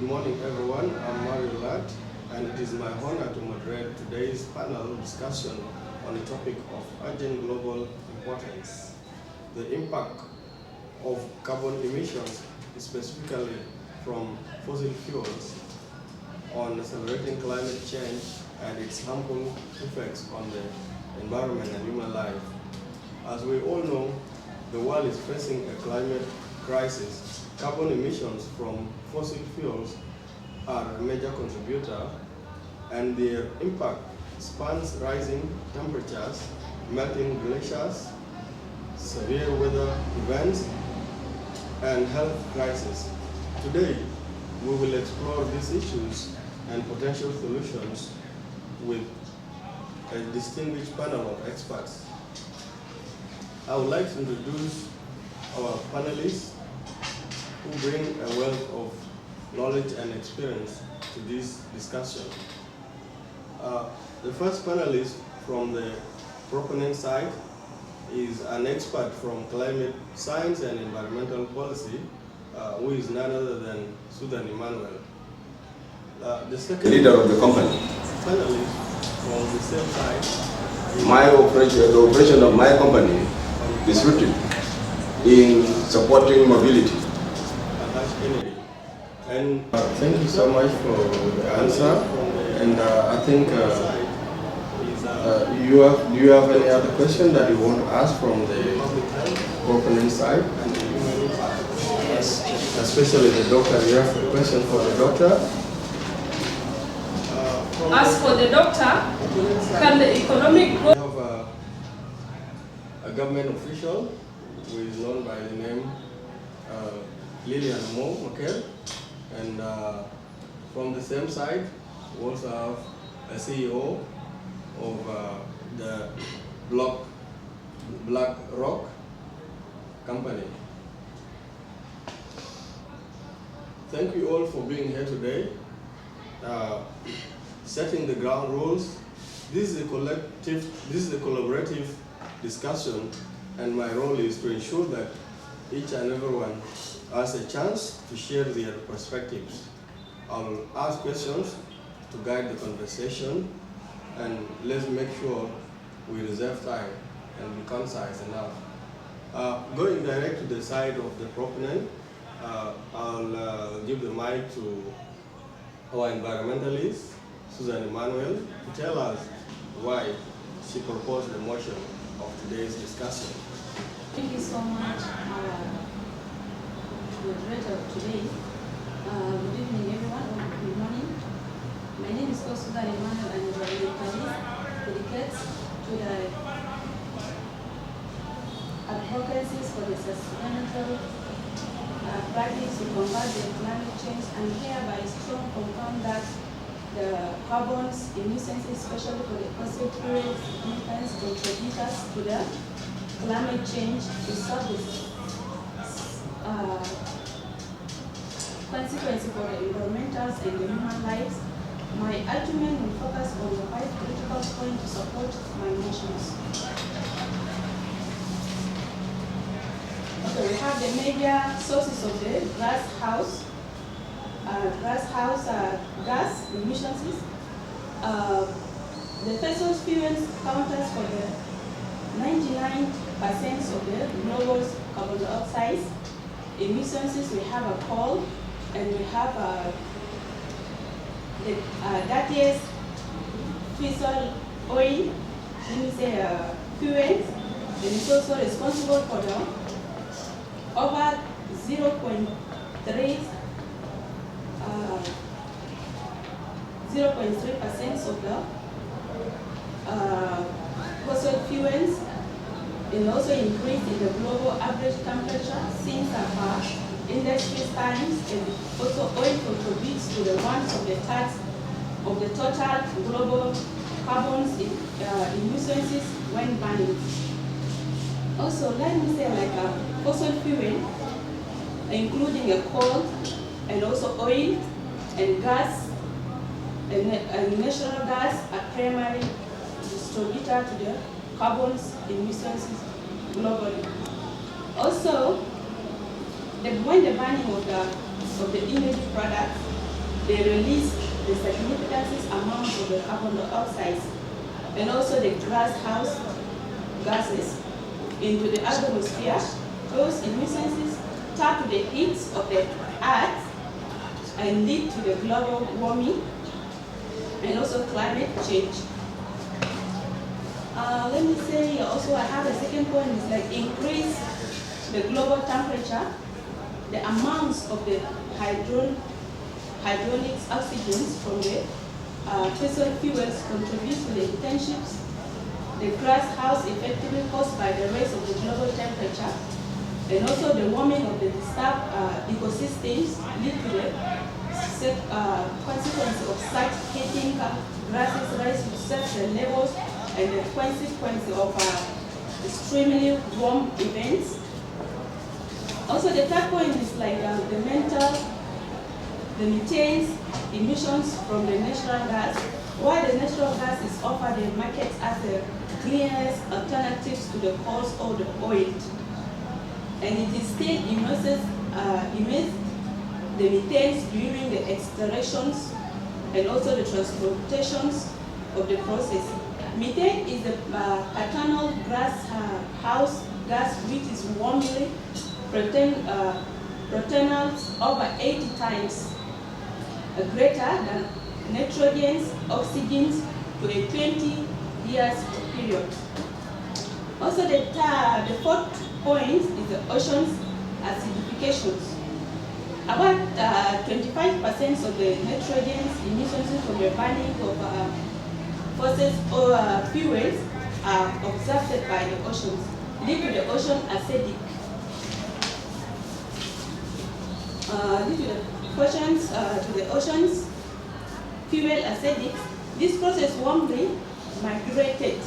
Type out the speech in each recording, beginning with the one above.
Good morning, everyone. I'm Mario Lat, and it is my honor to moderate today's panel discussion on the topic of urgent global importance: the impact of carbon emissions, specifically from fossil fuels, on accelerating climate change and its harmful effects on the environment and human life. As we all know, the world is facing a climate crisis. Carbon emissions from fossil fuels are a major contributor, and their impact spans rising temperatures, melting glaciers, severe weather events, and health crises. Today, we will explore these issues and potential solutions with a distinguished panel of experts. I would like to introduce our panelists who bring a wealth of knowledge and experience to this discussion. The first panelist from the proponent side is an expert from climate science and environmental policy, who is none other than Susan Emmanuel. The second leader of the company. Panelist from the same side. The operation of my company is rooted in supporting mobility. And thank you so much for the answer. And I think do you have any other question that you want to ask from the proponent side? Yes. Especially the doctor. You have a question for the doctor? As for the doctor, can the economic growth... We have a government official who is known by the name Lillian Mo McKell, and from the same side, we also have a CEO of the Black Rock company. Thank you all for being here today. Setting the ground rules. This is a collaborative discussion, and my role is to ensure that each and everyone has a chance to share their perspectives. I'll ask questions to guide the conversation, and let's make sure we reserve time and be concise enough. Going direct to the side of the proponent, I'll give the mic to our environmentalist, Susan Emmanuel, to tell us why she proposed the motion of today's discussion. Thank you so much, moderator today. Good evening, everyone, or good morning. My name is Susan Emmanuel, and I'm an environmentalist dedicated to the advocacies for the sustainable practice to combat the climate change, and hereby strong confirm that the carbon's emissions, especially for the fossil fuels, emissions contributors to the climate change to solve this consequences for the environmental and the human lives. My argument will focus on the 5 critical points to support my motions. Okay, we have the major sources of the greenhouse gas emissions. The fossil fuels counters for the 99% of the global carbon dioxide emissions. We have a coal, and we have the dirtiest fossil oil, fuels, and it's also responsible for the over 0.3% of the fossil fuels, and also increase in the global average temperature since industry times, and also oil contributes to the 1/3 of the total global carbon emissions when burning. Also, let me say, like a fossil fuel, including a coal and also oil and gas and natural gas, are primary distributor to the carbon emissions globally. Also, when the burning of the energy products, they release the significant amount of the carbon dioxide and also the greenhouse gases into the atmosphere. Those emissions tap to the heat of the earth and lead to the global warming and also climate change. Let me say also I have a second point is like increase the global temperature. The amounts of the hydronic oxygens from the fossil fuels contribute to the intensities, the greenhouse effect caused by the rise of the global temperature, and also the warming of the disturbed ecosystems lead to the consequence of such heating gases rise to such levels and the consequence of extremely warm events. Also, the third point is like the methane emissions from the natural gas. Why the natural gas is offered in markets as the cleanest alternatives to the coal or the oil, and it is still emits the methane during the extractions and also the transportations of the process. Methane is the eternal greenhouse gas which is warmly protonals over 80 times greater than nitrogen oxygens to a 20 years period. Also the fourth point is the oceans acidifications. About 25% of the nitrogen emissions from the burning of fossil fuels are observed by the oceans, lead to the ocean acidic. Due to the oceans fuel acidic, this process warmly migrated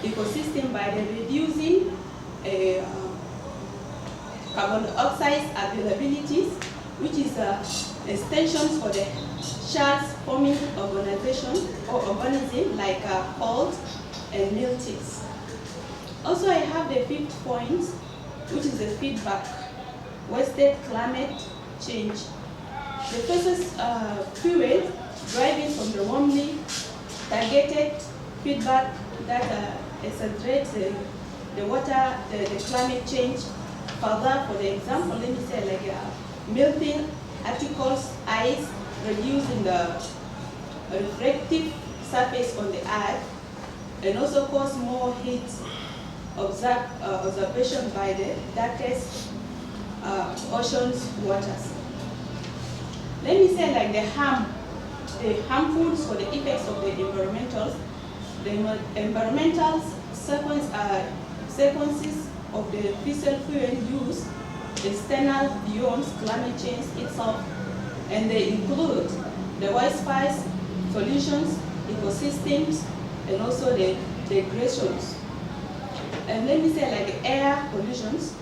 ecosystem by the reducing carbon dioxide availabilities, which is extensions for the shards forming organism like cold and miltings. Also, I have the fifth point, which is the feedback, wasted climate change. The process fuel driving from the warmly targeted feedback that accelerates the climate change. Further, for the example, let me say like melting articles, ice, reducing the reflective surface on the earth, and also cause more heat observation by the darkest oceans waters. Let me say like the harmful for the effects of the environmental sequences of the fossil fuel use external beyond climate change itself, and they include the wildfires, pollutions, ecosystems, and also the degradations. And let me say like the air pollutions.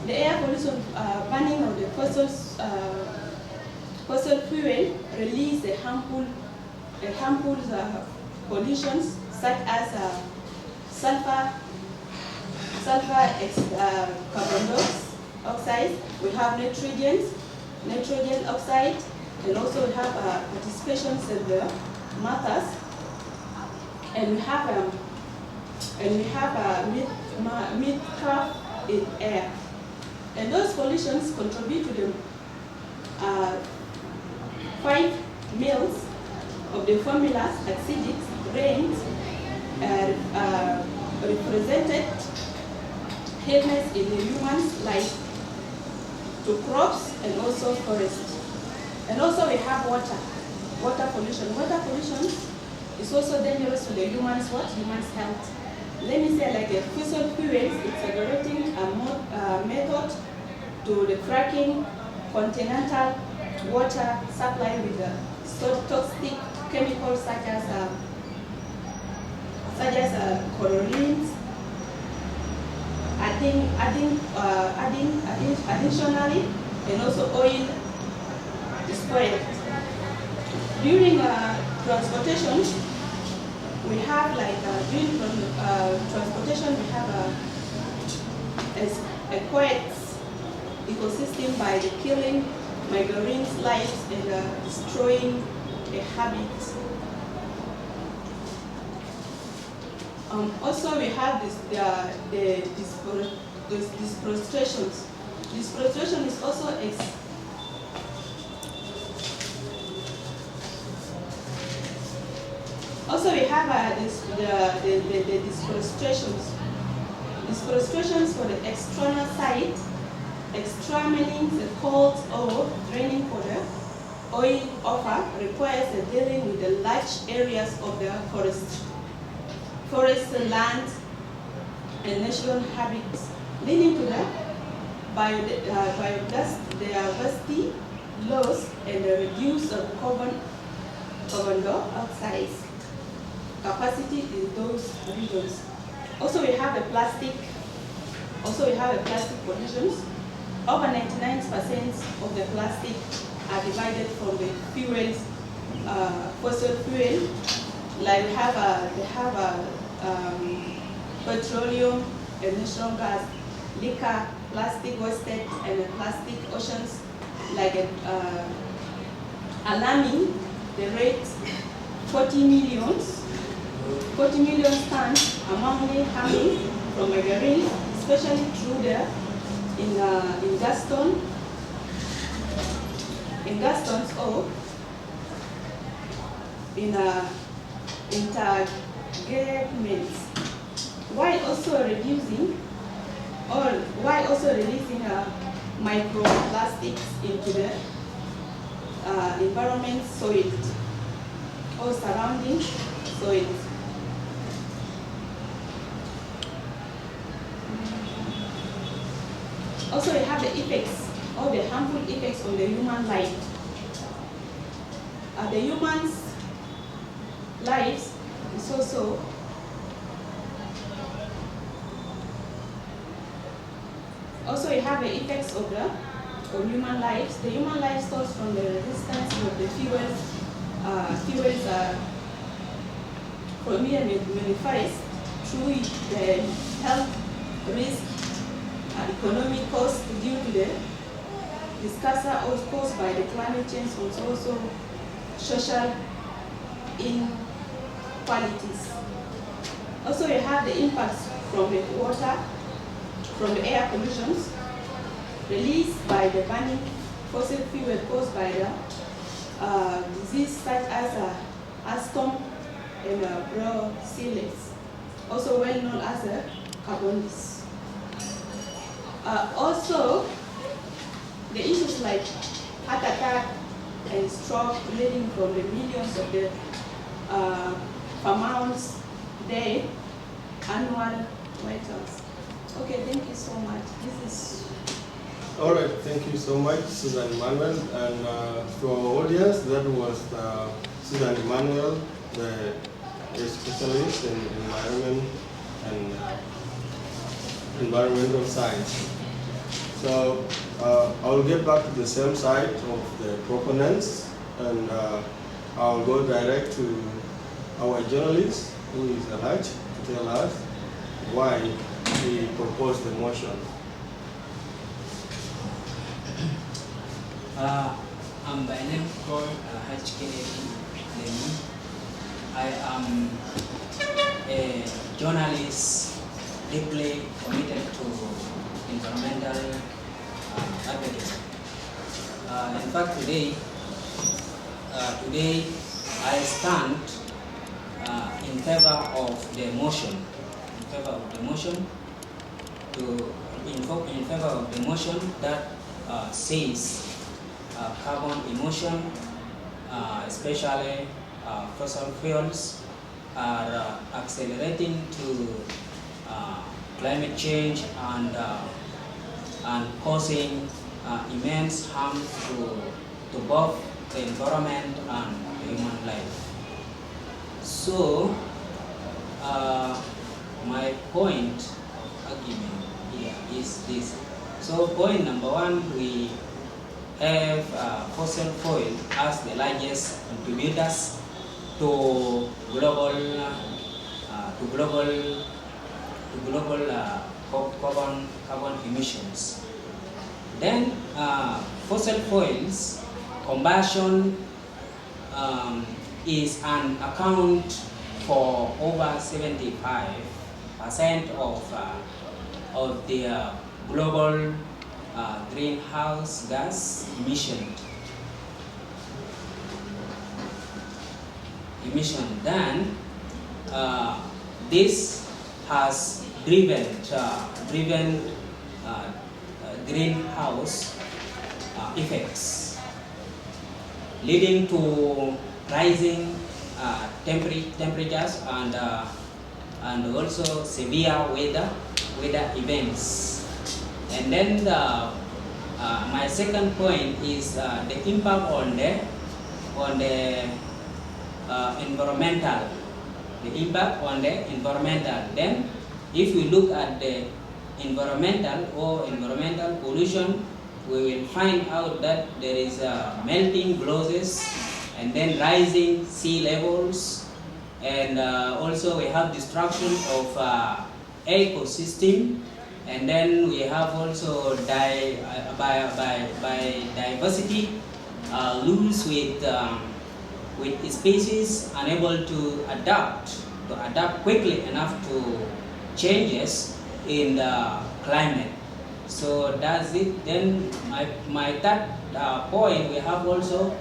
The air pollution, burning of the fossil fuel release the harmful pollutions such as sulfur carbon dioxide. We have nitrogen oxide, and also we have participations in the matters, and we have methane in air. And those pollutions contribute to the 5 mils of the formulas acidic rains represented illness in the human's life to crops and also forests. And also we have water pollution. Water pollution is also dangerous to the human's health. Let me say like a fossil fuels, it's a method to the fracking continental water supply with toxic chemicals such as chlorines, additionally, and also oil spoiled. During transportation, we have like during transportation we have a quiet ecosystem by the killing marine lives and destroying a habitat. Also, we have the deforestation. Deforestation is also we have the deforestations. Deforestations for the external site, extramining the cold or draining for the oil offer requires the dealing with the large areas of the forest land and natural habitats, leading to the biodiversity loss and the reduce of carbon dioxide capacity in those regions. Also, we have a plastic pollutions. Over 99% of the plastic are divided from the fuels, fossil fuel. Like they have petroleum and natural gas, liquor, plastic wasted, and plastic oceans. Like alarming the rate 40 million tons ammonia coming from marine, especially through the in Gaston's or in intergarments, while also releasing microplastics into the environment, soil or surrounding soil. Also, we have the effects or the harmful effects on the human life. The humans' lives is also we have the effects of on human lives. The human life starts from the resistance of the fuels from manifest through the health risk, economic cost due to the disaster caused by the climate change, and also social inequalities. Also, we have the impacts from the water, from the air pollutions released by the burning fossil fuel caused by the disease such as asthma and brucellosis, also well known as carbonics. Also, the issues like heart attack and stroke leading from the millions of the amounts dead annual vitals. Okay, thank you so much. This is. All right, thank you so much, Susan Emmanuel. And to our audience, that was Susan Emmanuel, the specialist in environment and environmental science. So I'll get back to the same side of the proponents, and I'll go direct to our journalist, who is Alhaj, to tell us why he proposed the motion. I'm by name called HKAP. I am a journalist deeply committed to environmental advocacy. In fact, today I stand in favor of the motion. In favor of the motion that says carbon emission, especially fossil fuels, are accelerating to climate change and causing immense harm to both the environment and human life. So, my point of argument here is this. So, point number one, we have fossil fuel as the largest contributors to global carbon emissions. Then fossil fuels combustion is an account for over 75% of the global greenhouse gas emission. Then this has driven greenhouse effects, leading to rising temperatures and also severe weather events. And then my second point is the impact on the environmental. The impact on the environmental. Then, if we look at the environmental pollution, we will find out that there is melting glaciers, and then rising sea levels, and also we have destruction of ecosystem, and then we have also biodiversity loss with species unable to adapt quickly enough to changes in the climate. So that's it. Then my third point, we have also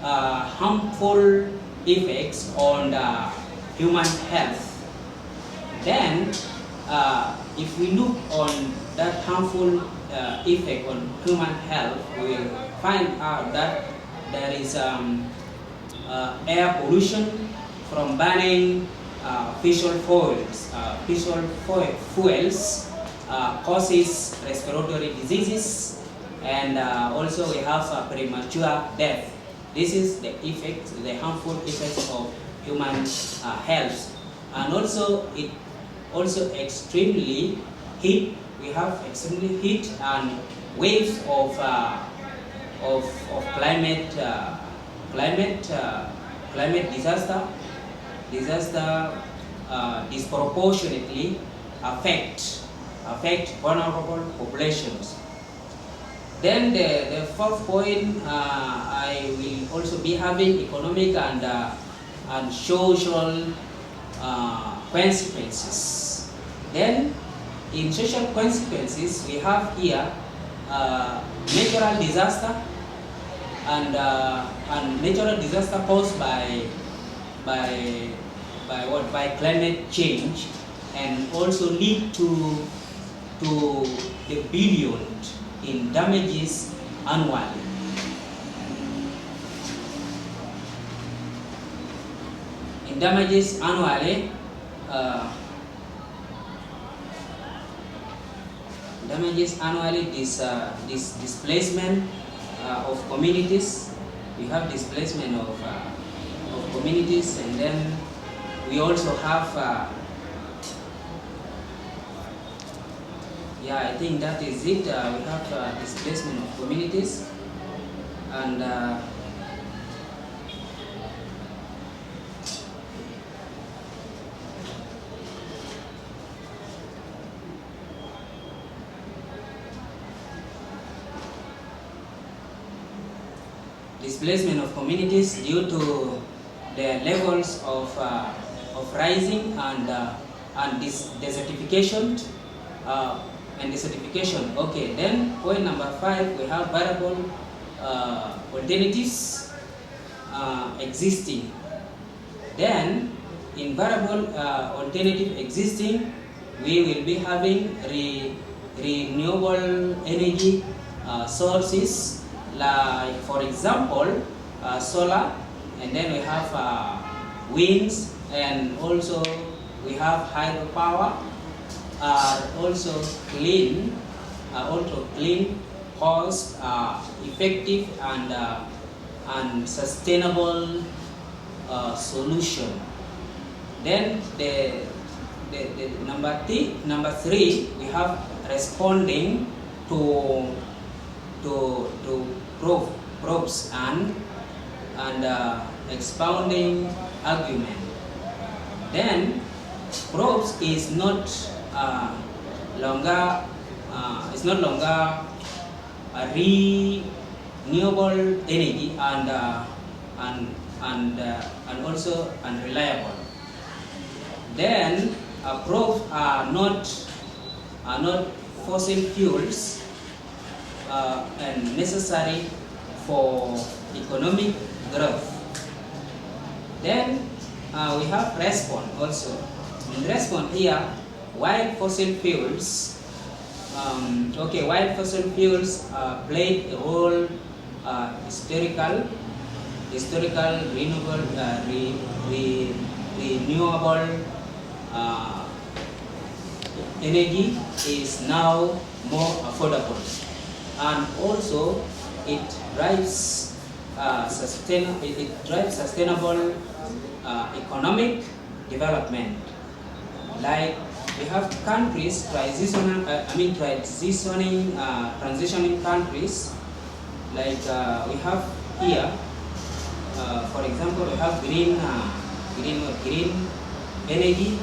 harmful effects on the human health. Then if we look on that harmful effect on human health, we will find out that there is air pollution from burning fossil fuels causes respiratory diseases, and also we have premature death. This is the effect, the harmful effects of human health. And also it also extremely heat. We have extremely heat and waves of climate disaster disproportionately affect vulnerable populations. Then the fourth point, I will also be having economic and social consequences. Then in social consequences, we have here natural disaster and natural disaster caused by climate change, and also lead to the billions in damages annually. This displacement of communities. We have displacement of communities, and then we also have I think that is it. We have displacement of communities, and displacement of communities due to the levels of rising and desertification. Okay, then point number 5, we have variable alternatives existing. Then in variable alternative existing, we will be having renewable energy sources, like for example solar, and then we have winds, and also we have hydropower. Also clean, cost effective and sustainable solution. Then the number 3, we have responding to probes and expounding argument. Then probes is not longer renewable energy and also unreliable. Then proof are not fossil fuels and necessary for economic growth. Then we have response also. In response here, while fossil fuels played a role, historical renewable energy is now more affordable, and also it drives sustainable economic development. Like we have countries transitioning countries. Like we have here, for example, we have green energy,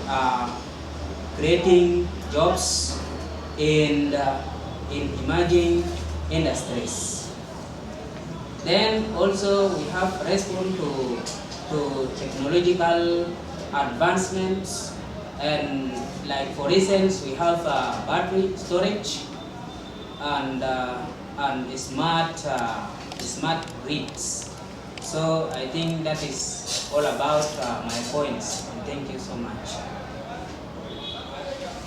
creating jobs in emerging industries. Then also we have response to technological advancements, and like for instance we have battery storage and smart grids. So I think that is all about my points. Thank you so much.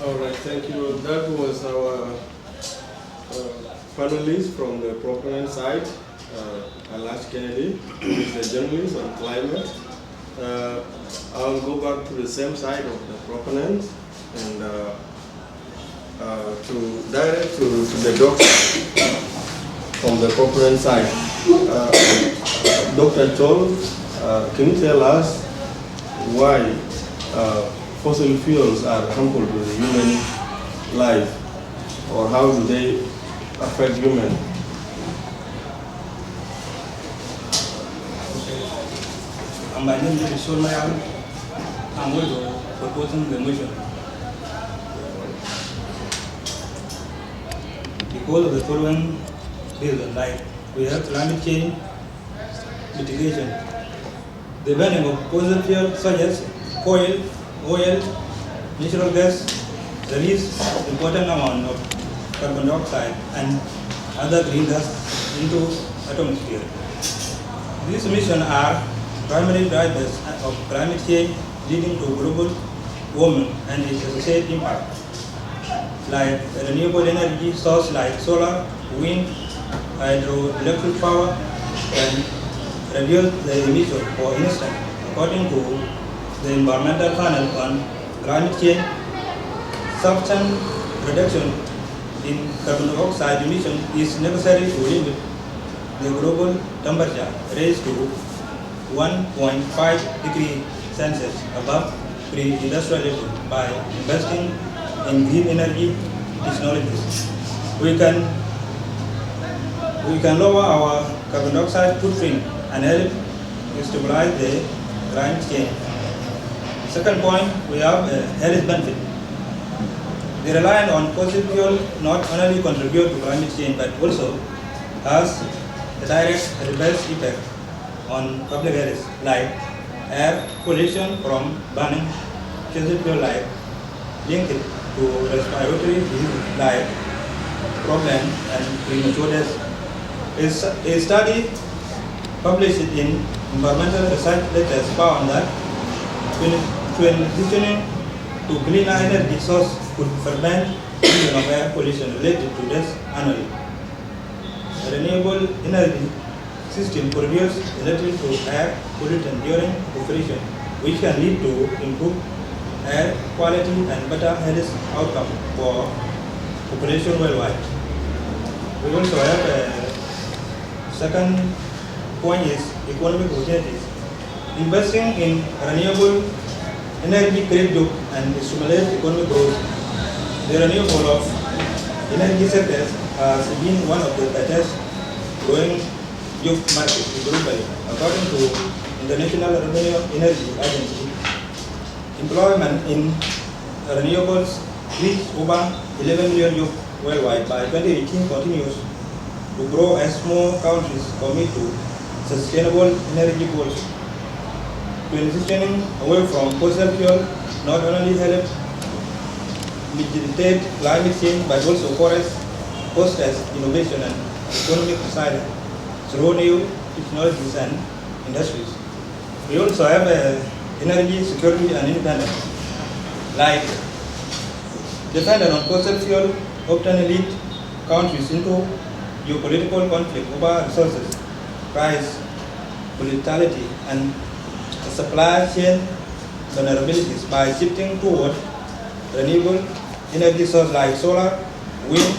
All right, thank you. That was our panelist from the proponent side, Alash Kennedy, who is the journalist on climate. I'll go back to the same side of the proponent and to the doctor from the proponent side. Dr. Chol, can you tell us why fossil fuels are harmful to the human life, or how do they affect human? My name is Solmayam. I'm also proposing the motion. Because of the following reasons, like we have climate change mitigation, the burning of fossil fuels such as coal, oil, natural gas release important amount of carbon dioxide and other green gas into atmosphere. These emissions are primary drivers of climate change, leading to global warming and its associated impact. Like renewable energy sources like solar, wind, hydroelectric power can reduce the emission. For instance, according to the Environmental Panel on Climate Change, substantial reduction in carbon dioxide emission is necessary to limit the global temperature raised to 1.5 degrees Celsius above pre-industrial level by investing in green energy technologies. We can lower our carbon dioxide footprint and help stabilize the climate change. Second point, we have a health benefit. The reliance on fossil fuel not only contribute to climate change but also has a direct adverse effect on public health, like air pollution from burning fossil fuel, like linked to respiratory disease like problem and premature death. A study published in environmental research letters found that transitioning to cleaner energy source could prevent millions of air pollution related to death annually. A renewable energy system produces relative to air pollutant during operation, which can lead to improved air quality and better health outcome for population worldwide. We also have a second point is economic opportunities. Investing in renewable energy creates jobs and stimulates economic growth. The renewable of energy sectors has been one of the fastest growing job markets globally. According to International Energy Agency, employment in renewables reached over 11 million jobs worldwide by 2018, continues to to grow as more countries commit to sustainable energy goals. Transitioning away from fossil fuel not only help mitigate climate change but also fosters innovation and economic design through new technologies and industries. We also have energy security and independence. Like dependent on fossil fuel often lead countries into geopolitical conflict over resources, price volatility, and supply chain vulnerabilities. By shifting toward renewable energy sources like solar, wind,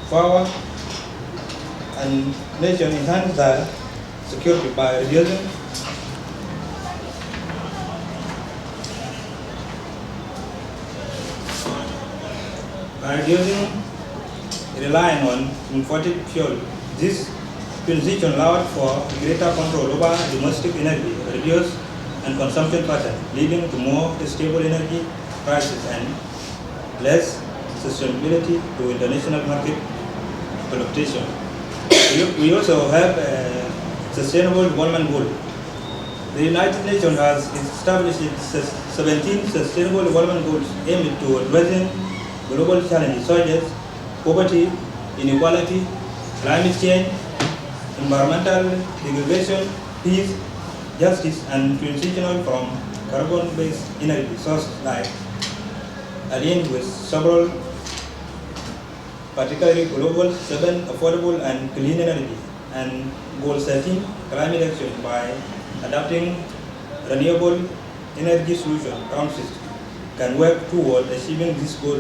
power, and nation enhance their security by reducing relying on imported fuel. This transition allowed for greater control over domestic energy, reduce and consumption pattern, leading to more stable energy prices and less sustainability to international market fluctuation. We also have a sustainable development goal. The United Nations has established 17 sustainable development goals aimed to addressing global challenges such as poverty, inequality, climate change, environmental degradation, peace, justice, and transitional from carbon-based energy sources like aligned with several, particularly Global 7 affordable and clean energy, and Goal 13 climate action by adopting renewable energy solution. Countries can work toward achieving this goal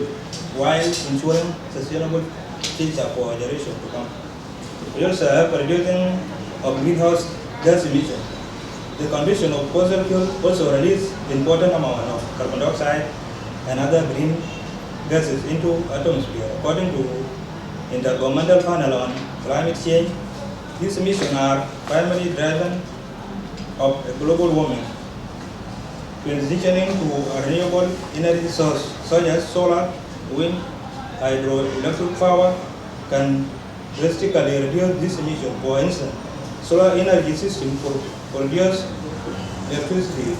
while ensuring sustainable future for generations to come. We also have reducing of greenhouse gas emissions. The condition of fossil fuel also release important amount of carbon dioxide and other green gases into atmosphere. According to Intergovernmental Panel on Climate Change, these emissions are primarily driven of global warming. Transitioning to a renewable energy source such as solar, wind, hydroelectric power can drastically reduce this emission. For instance, solar energy system produce electricity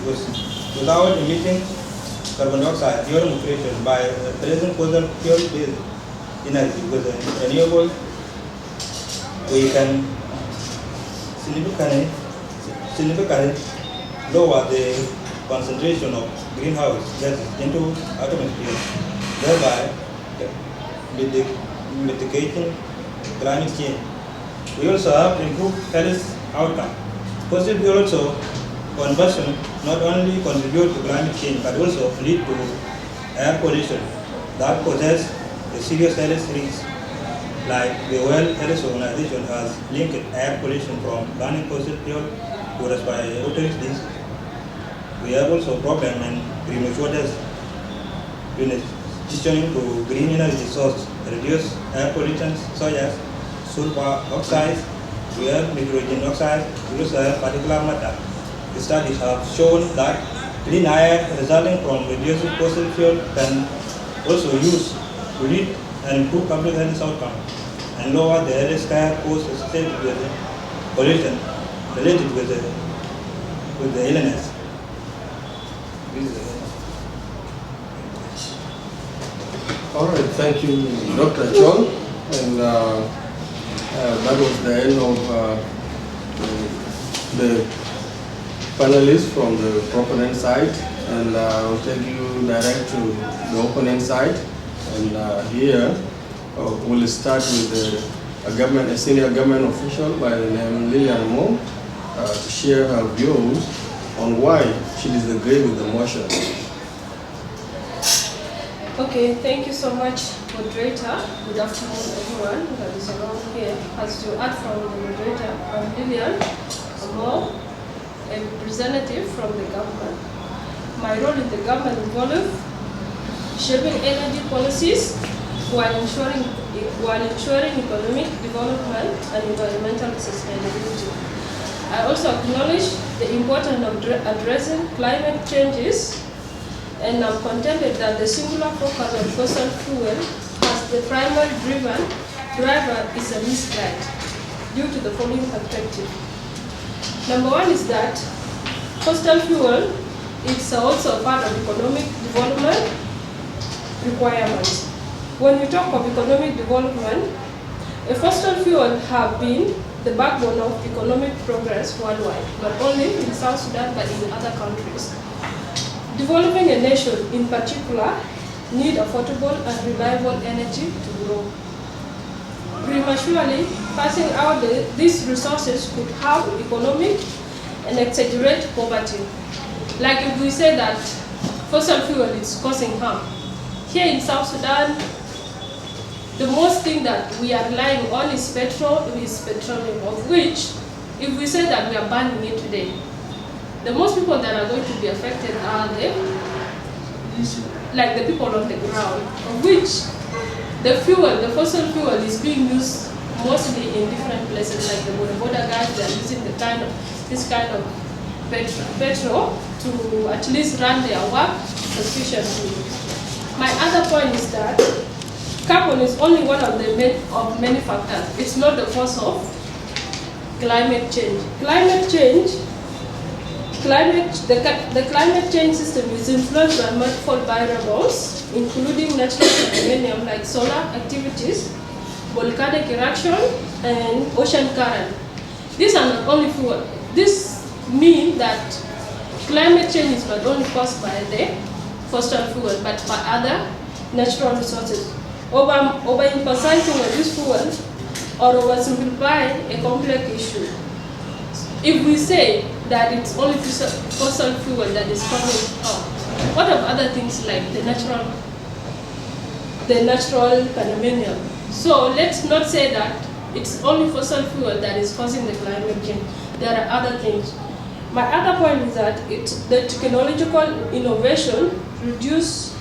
without emitting carbon dioxide during operation. By replacing fossil fuel-based energy with renewable, we can significantly lower the concentration of greenhouse gases into atmosphere, thereby mitigating climate change. We also have improved health outcome. Fossil fuel also combustion not only contribute to climate change but also lead to air pollution that poses a serious health risk. Like the World Health Organization has linked air pollution from burning fossil fuel to respiratory disease. We have also problem in premature death. Transitioning to green energy source reduce air pollutants such as sulfur oxides, we have nitrogen oxide, we also have particulate matter. The studies have shown that clean air resulting from reducing fossil fuel can also use to lead and improve public health outcome and lower the health care costs associated with pollution related with the illness. All right, thank you, Dr. John. And that was the end of the panelists from the proponent side. And I'll take you direct to the opponent side. And here, we'll start with a senior government official by the name Lillian Mo to share her views on why she disagrees with the motion. Okay, thank you so much, moderator. Good afternoon, everyone that is around here. As you heard from the moderator, I'm Lillian Amo, a representative from the government. My role in the government involves shaping energy policies while ensuring economic development and environmental sustainability. I also acknowledge the importance of addressing climate changes, and I'm contented that the singular focus on fossil fuel as the primary driver is a misguide. due to the following perspective. Number one is that fossil fuel is also a part of economic development requirements. When we talk of economic development, a fossil fuel have been the backbone of economic progress worldwide, not only in South Sudan but in other countries. Developing a nation in particular need affordable and reliable energy to grow. Prematurely passing out these resources could have economic and exaggerate poverty. Like if we say that fossil fuel is causing harm. Here in South Sudan, the most thing that we are relying on is petroleum, of which, if we say that we are banning it today, the most people that are going to be affected are the people on the ground, of which the fossil fuel is being used mostly in different places, like the border guys, they are using this kind of petrol to at least run their work sufficiently. My other point is that carbon is only one of the many factors. It's not the cause of climate change. The climate change system is influenced by multiple variables, including natural phenomena like solar activities, volcanic eruption, and ocean current. These are not only fuel. This means that climate change is not only caused by the fossil fuel, but by other natural resources. Overemphasizing on this fuel or oversimplifying a complex issue. If we say that it's only fossil fuel that is causing harm, what of other things like the natural phenomena? So let's not say that it's only fossil fuel that is causing the climate change. There are other things. My other point is that the technological innovation reduce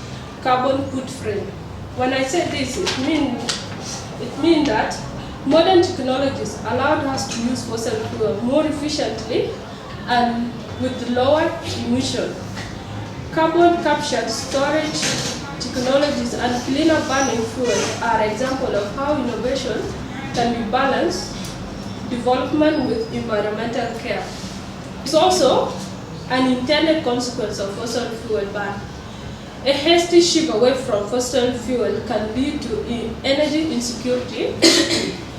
carbon footprint. When I say this, it means that modern technologies allowed us to use fossil fuel more efficiently and with lower emission. Carbon capture, storage technologies, and cleaner burning fuel are examples of how innovation can be balanced development with environmental care. It's also an intended consequence of fossil fuel ban. A hasty shift away from fossil fuel can lead to energy insecurity.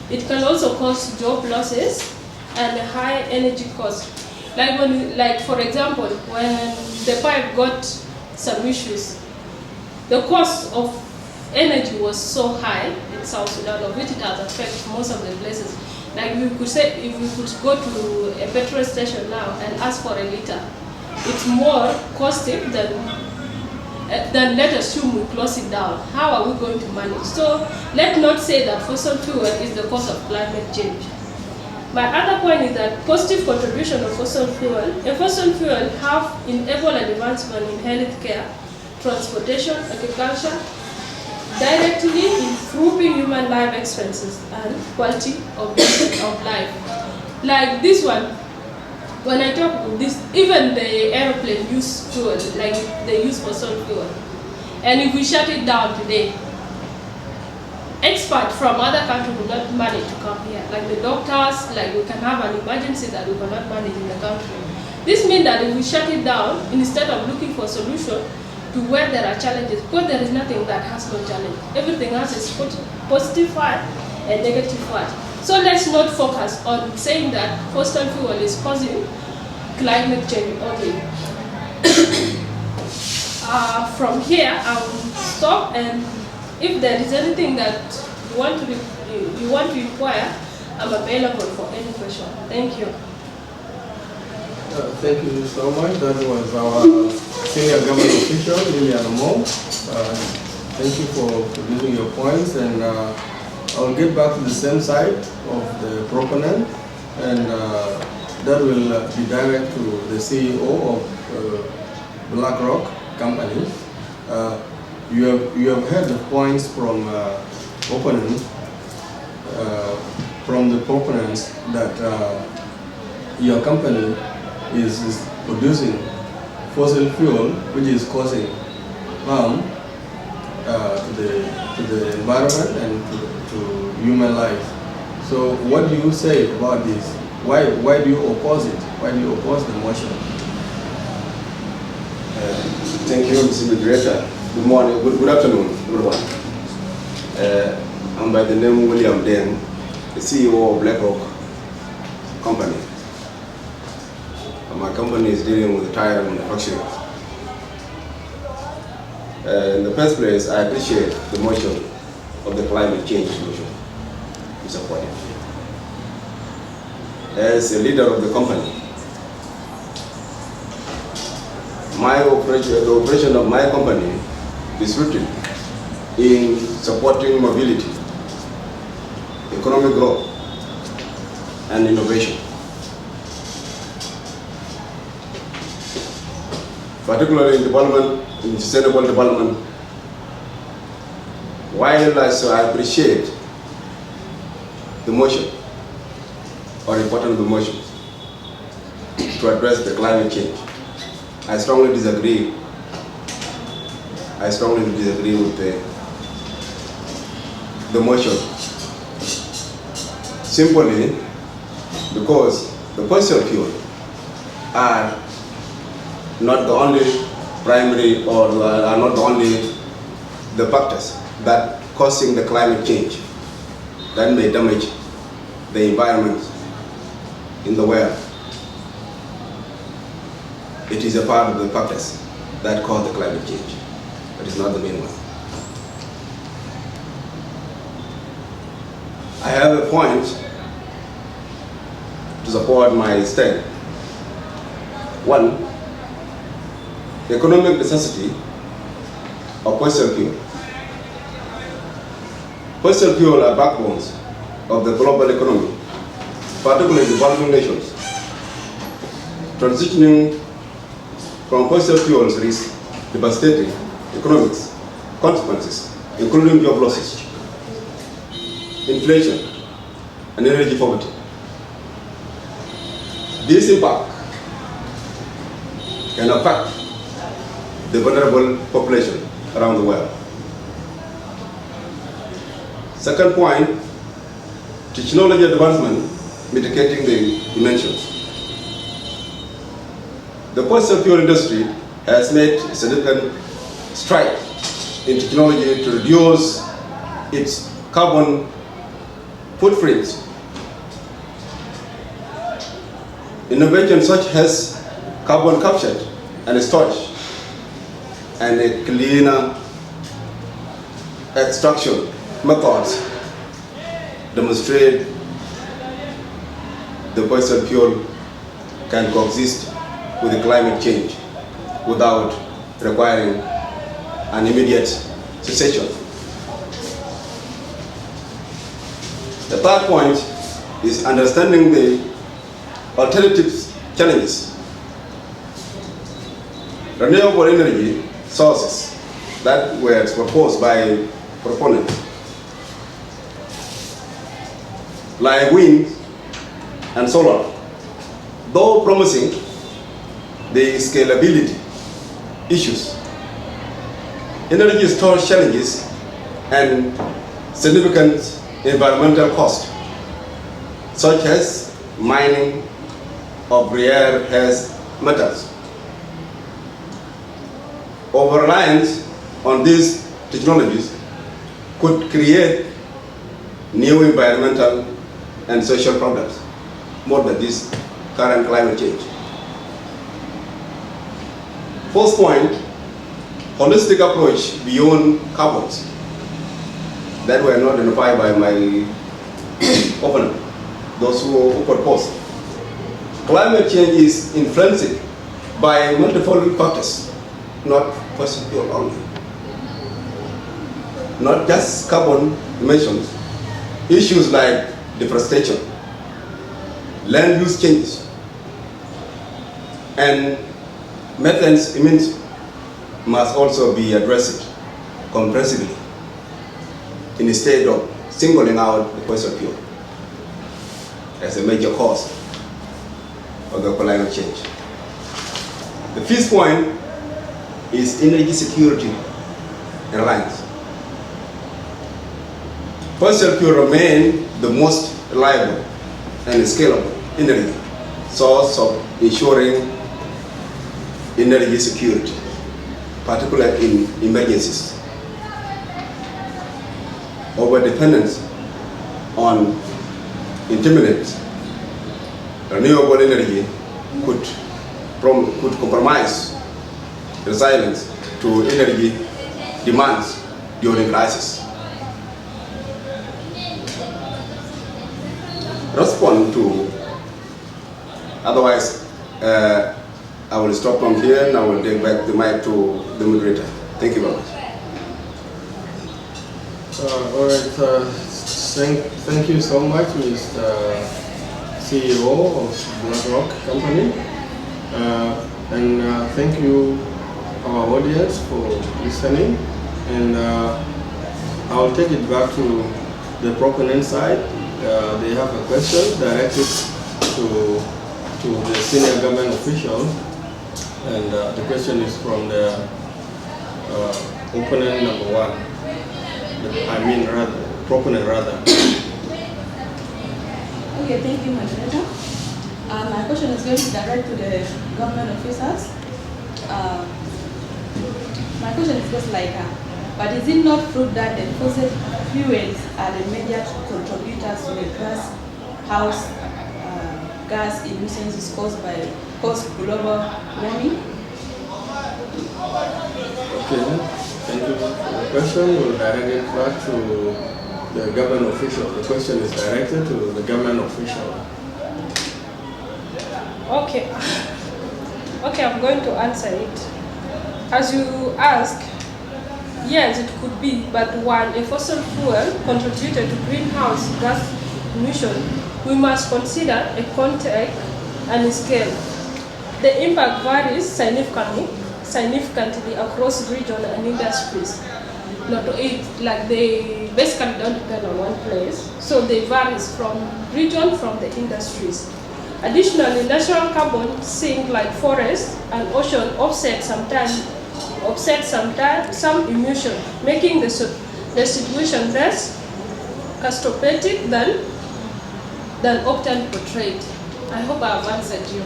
It can also cause job losses and high energy costs. Like for example, when the pipe got some issues, the cost of energy was so high in South Sudan, of which it has affected most of the places. Like we could say, if we could go to a petrol station now and ask for a liter, it's more costly than let us assume we close it down. How are we going to manage? So let's not say that fossil fuel is the cause of climate change. My other point is that positive contribution of fossil fuel. A fossil fuel have enabled advancement in healthcare, transportation, agriculture, directly improving human life expenses and quality of life. Like this one, when I talk about this, even the airplane use fuel, like they use fossil fuel. And if we shut it down today, experts from other countries will not manage to come here. Like the doctors, like we can have an emergency that we cannot manage in the country. This means that if we shut it down, instead of looking for a solution to where there are challenges, because there is nothing that has no challenge. Everything else is positive part and negative part. So let's not focus on saying that fossil fuel is causing climate change only. From here, I will stop, and if there is anything that you want to inquire, I'm available for any question. Thank you. Thank you so much. That was our senior government official, Lilian Mo. Thank you for producing your points, and I'll get back to the same side of the proponent, and that will be direct to the CEO of BlackRock company. You have heard the points from the proponents that your company is producing fossil fuel, which is causing harm to the environment and to human life. So what do you say about this? Why do you oppose it? Why do you oppose the motion? Thank you, Mr. Moderator. Good morning, good afternoon, everyone. I'm by the name William Deng, the CEO of BlackRock company. My company is dealing with tire manufacturing. In the first place, I appreciate the motion of the climate change motion. I support it. As a leader of the company, the operation of my company is rooted in supporting mobility, economic growth, and innovation. Particularly in sustainable development, while I appreciate the motion or important of the motion to address the climate change, I strongly disagree with the motion, simply because the fossil fuel are not the only primary or are not the only the factors that causing the climate change that may damage the environment in the world. It is a part of the factors that cause the climate change, but it's not the main one. I have a point to support my stand. One, the economic necessity of fossil fuel. Fossil fuel are backbones of the global economy, particularly developing nations. Transitioning from fossil fuels risks devastating economic consequences, including job losses, inflation, and energy poverty. This impact can affect the vulnerable population around the world. Second point, technology advancement mitigating the dimensions. The fossil fuel industry has made significant strides in technology to reduce its carbon footprint. Innovations such as carbon capture and storage and a cleaner extraction methods demonstrate the fossil fuel can coexist with the climate change without requiring an immediate cessation. The third point is understanding the alternative challenges. Renewable energy sources that were proposed by proponents, like wind and solar, though promising, the scalability issues, energy storage challenges, and significant environmental costs, such as mining of rare earth metals. Over-reliance on these technologies could create new environmental and social problems, more than this current climate change. Fourth point, holistic approach beyond carbons that were not identified by my opponent, those who proposed. Climate change is influenced by multiple factors, not fossil fuel only. Not just carbon emissions, issues like deforestation, land use changes, and methane emissions must also be addressed comprehensively instead of singling out the fossil fuel as a major cause of the climate change. The fifth point is energy security and reliance. Fossil fuel remain the most reliable and scalable energy source of ensuring energy security, particularly in emergencies. Over-dependence on intermittent renewable energy could compromise resilience to energy demands during crisis. Respond to, otherwise I will stop from here and I will take back the mic to the moderator. Thank you very much. All right, thank you so much, Mr. CEO of BlackRock Company, and thank you our audience for listening, and I'll take it back to the proponent side. They have a question directed to the senior government official, and the question is from the opponent number one. Proponent rather. Okay, thank you, moderator. My question is going to direct to the government officers. My question is just like, but is it not true that the fossil fuels are the major contributors to the greenhouse gas emissions caused global warming? Okay, thank you for the question. We'll direct it back to the government official. The question is directed to the government official. Okay. Okay, I'm going to answer it. As you ask, yes, it could be, but while a fossil fuel contributed to greenhouse gas emission, we must consider a context and scale. The impact varies significantly across regions and industries. They basically don't depend on one place, so they vary from region, from the industries. Additionally, natural carbon sink like forests and ocean offset some emission, making the situation less catastrophic than often portrayed. I hope I have answered you.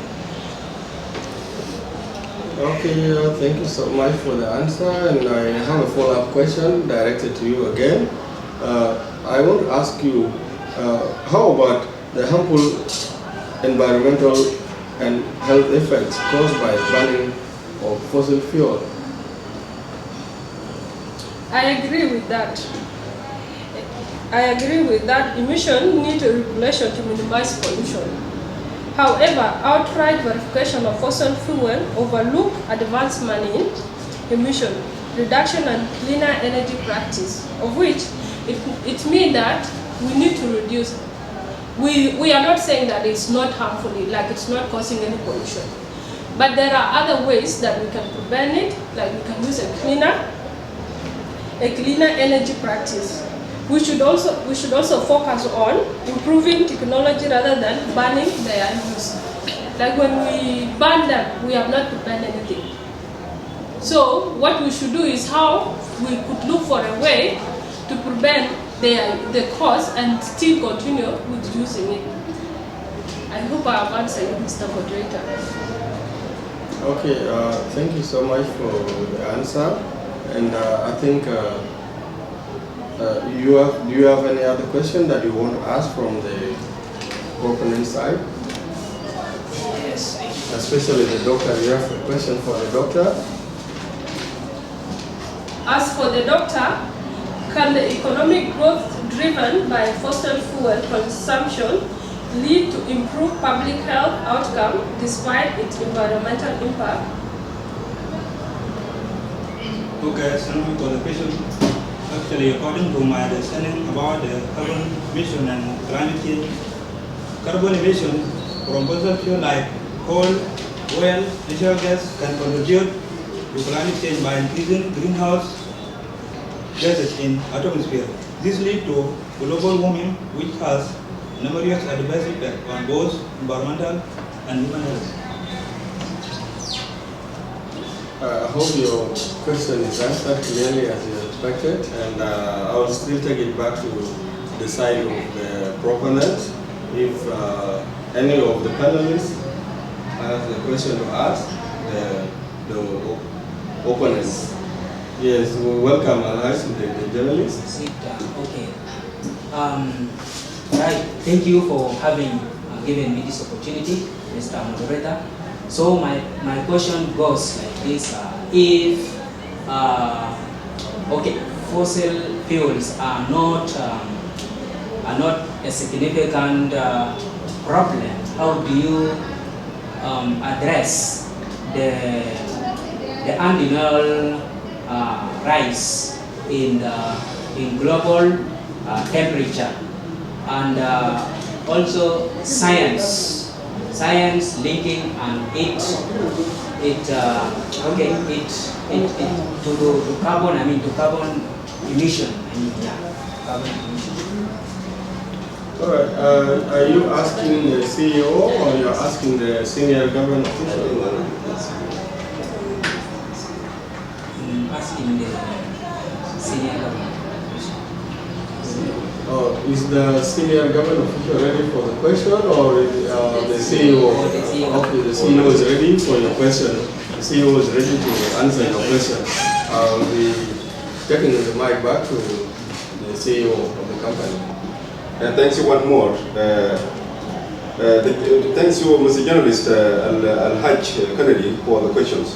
Okay, thank you so much for the answer, and I have a follow-up question directed to you again. I want to ask you, how about the harmful environmental and health effects caused by burning of fossil fuel? I agree with that. Emission need a regulation to minimize pollution. However, outright verification of fossil fuel overlook advancement in emission reduction and cleaner energy practice, of which it means that we need to reduce. We are not saying that it's not harmful, like it's not causing any pollution. But there are other ways that we can prevent it, like we can use a cleaner energy practice. We should also focus on improving technology rather than banning their use. Like when we ban them, we have not prepared anything. So what we should do is how we could look for a way to prevent the cause and still continue with using it. I hope I have answered you, Mr. Moderator. Okay, thank you so much for the answer. And I think, do you have any other question that you want to ask from the opponent side? Yes. Especially the doctor, you have a question for the doctor? As for the doctor, can the economic growth driven by fossil fuel consumption lead to improved public health outcome despite its environmental impact? Okay, thank you for the question. Actually, according to my understanding about the carbon emission and climate change, carbon emission from fossil fuel like coal, oil, natural gas can contribute to climate change by increasing greenhouse gases in atmosphere. This leads to global warming, which has numerous adverse effects on both environmental and human health. I hope your question is answered clearly as you expected, and I will still take it back to the side of the proponent. if any of the panelists have a question to ask the opponents. Yes, we welcome Alhaji, the journalist. Okay. Right. Thank you for having given me this opportunity, Mr. Moderator. So my question goes like this: if fossil fuels are not a significant problem, how do you address the undeniable rise in global temperature, and also science linking and to carbon emission. Carbon emission. All right. Are you asking the CEO or you're asking the senior government official? Asking the senior government. Is the senior government official ready for the question, or the CEO? Okay, the CEO is ready for your question. The CEO is ready to answer your question. I'll be taking the mic back to the CEO of the company. Thanks you one more. Thanks you, Mr. Journalist Al-Hajj Kennedy, for the questions.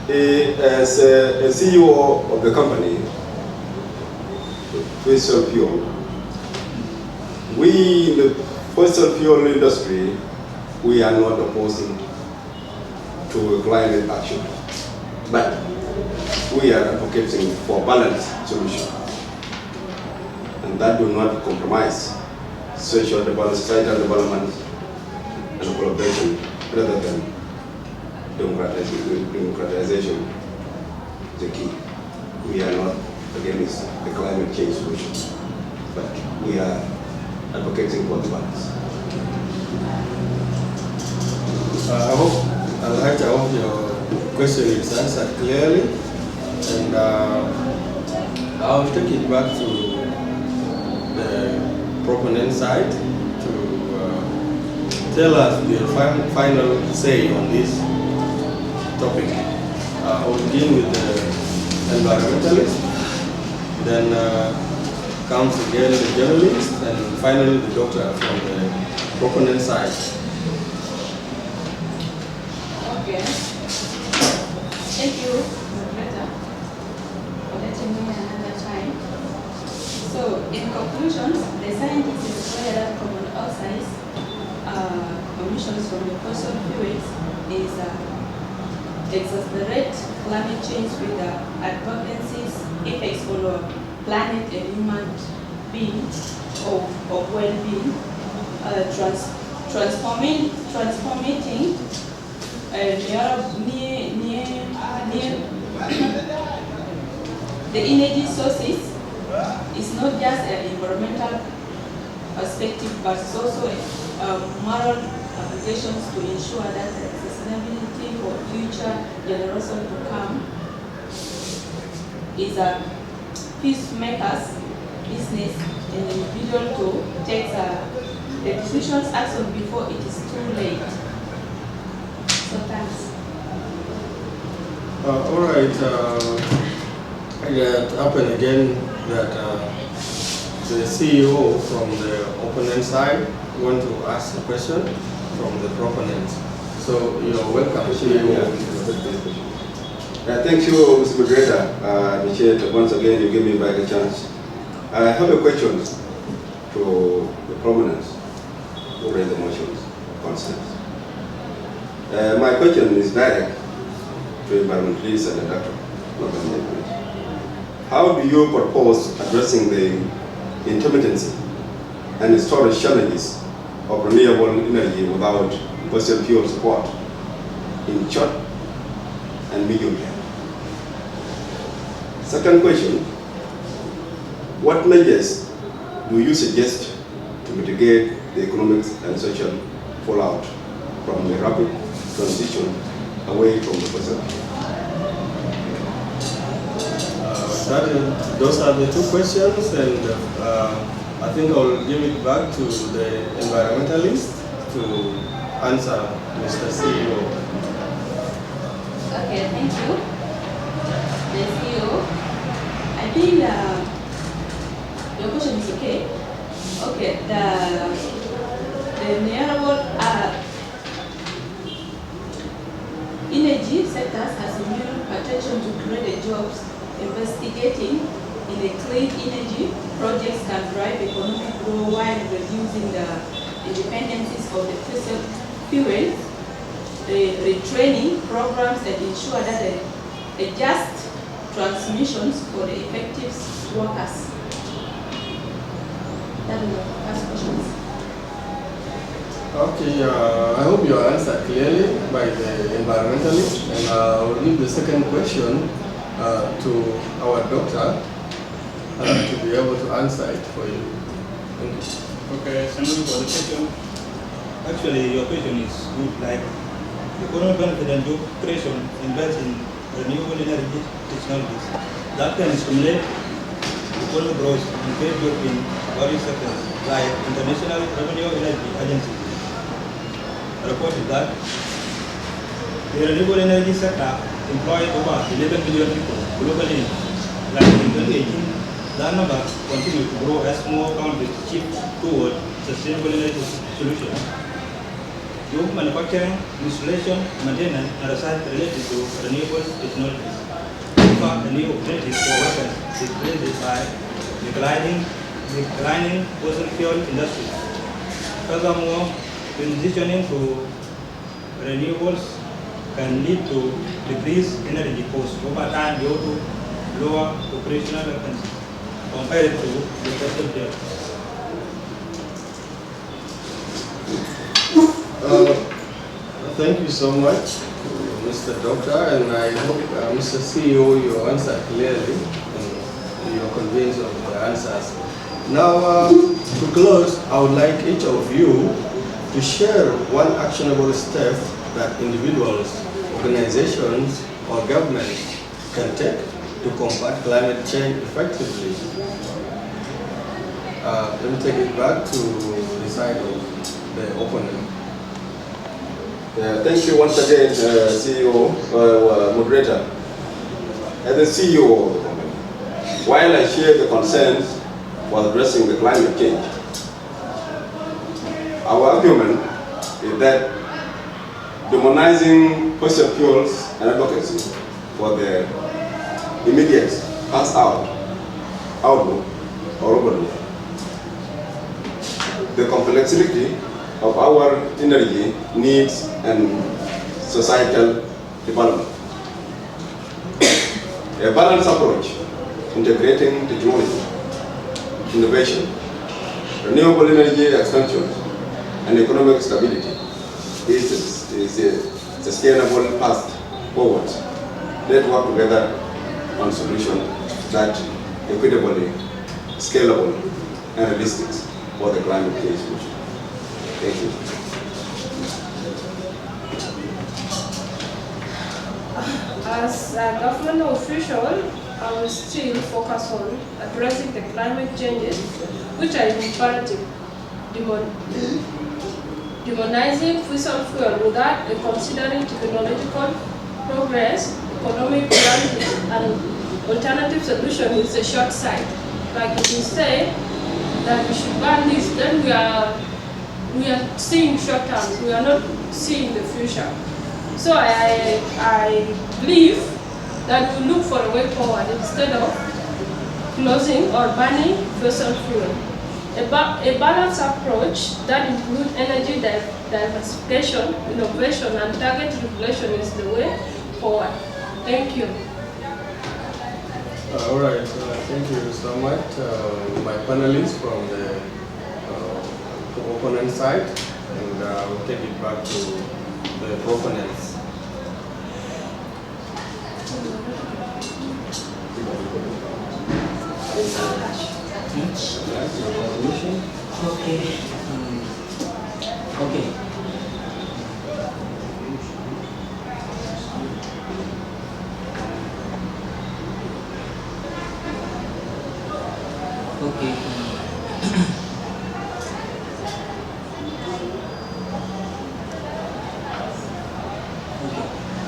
As a CEO of the company, fossil fuel, we in the fossil fuel industry, we are not opposing to climate action, but we are advocating for balanced solution, and that do not compromise social development, societal development, and collaboration rather than democratization. The key. We are not against the climate change solution, but we are advocating for the balance. I hope your question is answered clearly, and I'll take it back to the proponent side to tell us their final say on this topic. I'll begin with the environmentalist, then comes again the journalist, and finally the doctor from the proponent side. Okay. Thank you, moderator, for letting me another time. So, in conclusion, the scientists declare that carbon dioxide emissions from the fossil fuels is exacerbate climate change with the advances effects on our planet and human being of well-being, transforming the energy sources is not just an environmental perspective, but it's also moral applications to ensure that the sustainability for future generations to come is a peacemakers business and individual to take the decisions action before it is too late. So thanks. All right. It happened again that the CEO from the opponent side want to ask a question from the proponent. So you're welcome, CEO. Thank you, Mr. Moderator. Once again, you give me back a chance. I have a question to the proponents who raised the motions of concerns. My question is direct to environmentalists and the doctor. How do you propose addressing the intermittency and storage challenges of renewable energy without fossil fuel support in short and medium term? Second question, what measures do you suggest to mitigate the economic and social fallout from the rapid transition away from the fossil fuel? Those are the two questions, and I think I'll give it back to the environmentalist to answer Mr. CEO. Okay, thank you. The CEO, I think your question is okay. Okay, the renewable energy sectors has immune potential to create jobs. Investigating in the clean energy projects can drive economic growth while reducing the dependencies of the fossil fuels. The retraining programs that ensure that the just transmissions for the effective workers. That is the first question. Okay, I hope you are answered clearly by the environmentalist, and I will leave the second question to our doctor to be able to answer it for you. Thank you. Okay, thank you for the question. Actually, your question is good. Like, economic benefit and job creation invest in renewable energy technologies that can stimulate economic growth and create jobs in various sectors, like International Revenue Energy Agency reported that the renewable energy sector employed over 11 million people globally. Like in 2018, that number continued to grow as more countries shift toward sustainable energy solutions. Job manufacturing, installation, maintenance, and research related to renewable technologies offer a new opportunity for workers displaced by declining fossil fuel industries. Furthermore, transitioning to renewables can lead to decreased energy costs over time due to lower operational expenses compared to the fossil fuels. Thank you so much, Mr. Doctor, and I hope, Mr. CEO, you answered clearly and you're convinced of the answers. Now, to close, I would like each of you to share one actionable step that individuals, organizations, or governments can take to combat climate change effectively. Let me take it back to the side of the opponent. Thank you once again, CEO, moderator. As the CEO of the company, while I share the concerns for addressing the climate change, our argument is that demonizing fossil fuels and advocacy for the immediate outlook or overlook the complexity of our energy needs and societal development. A balanced approach integrating technology, innovation, renewable energy expansion, and economic stability is a sustainable path forward. Let's work together on solutions that are equitably scalable and realistic for the climate change solution. Thank you. As a government official, I will still focus on addressing the climate changes, which are imperative. Demonizing fossil fuel without considering technological progress, economic reality, and alternative solution is a short sight. Like if we say that we should ban this, then we are seeing short term. We are not seeing the future. So I believe that we look for a way forward instead of closing or banning fossil fuel. A balanced approach that includes energy diversification, innovation, and target regulation is the way forward. Thank you. All right, thank you so much, my panelists from the opponent side, and we'll take it back to the proponents. Okay. Okay. Okay.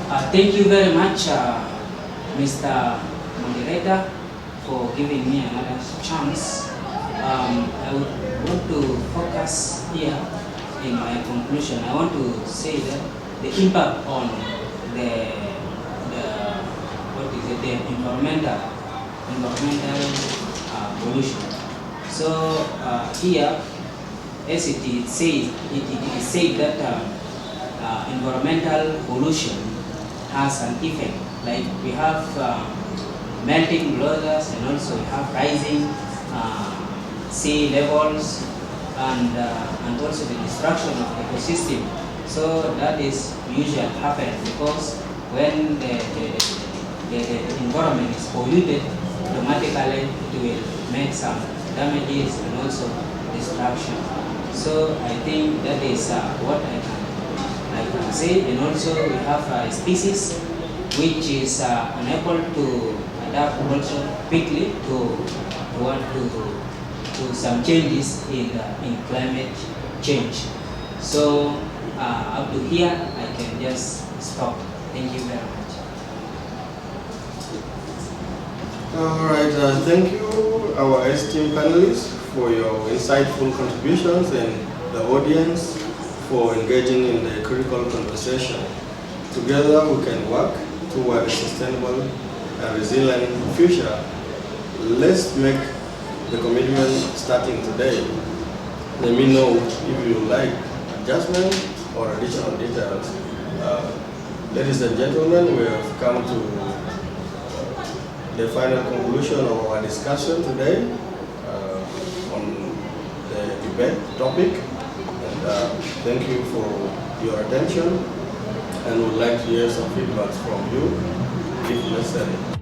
Thank you very much, Mr. Moderator, for giving me another chance. I would want to focus here in my conclusion. I want to say that the impact on the environmental pollution. So here, as it is said that environmental pollution has an effect. Like we have melting glaciers, and also we have rising sea levels, and also the destruction of the ecosystem. So that is usually happen because when the environment is polluted, automatically it will make some damages and also destruction. So I think that is what I can say. And also we have a species which is unable to adapt also quickly to some changes in climate change. So up to here I can just stop. Thank you very much. All right, thank you, our esteemed panelists, for your insightful contributions, and the audience for engaging in the critical conversation. Together we can work toward a sustainable and resilient future. Let's make the commitment starting today. Let me know if you like adjustment or additional details. Ladies and gentlemen, we have come to the final conclusion of our discussion today on the debate topic. And thank you for your attention, and would like to hear some feedback from you if necessary.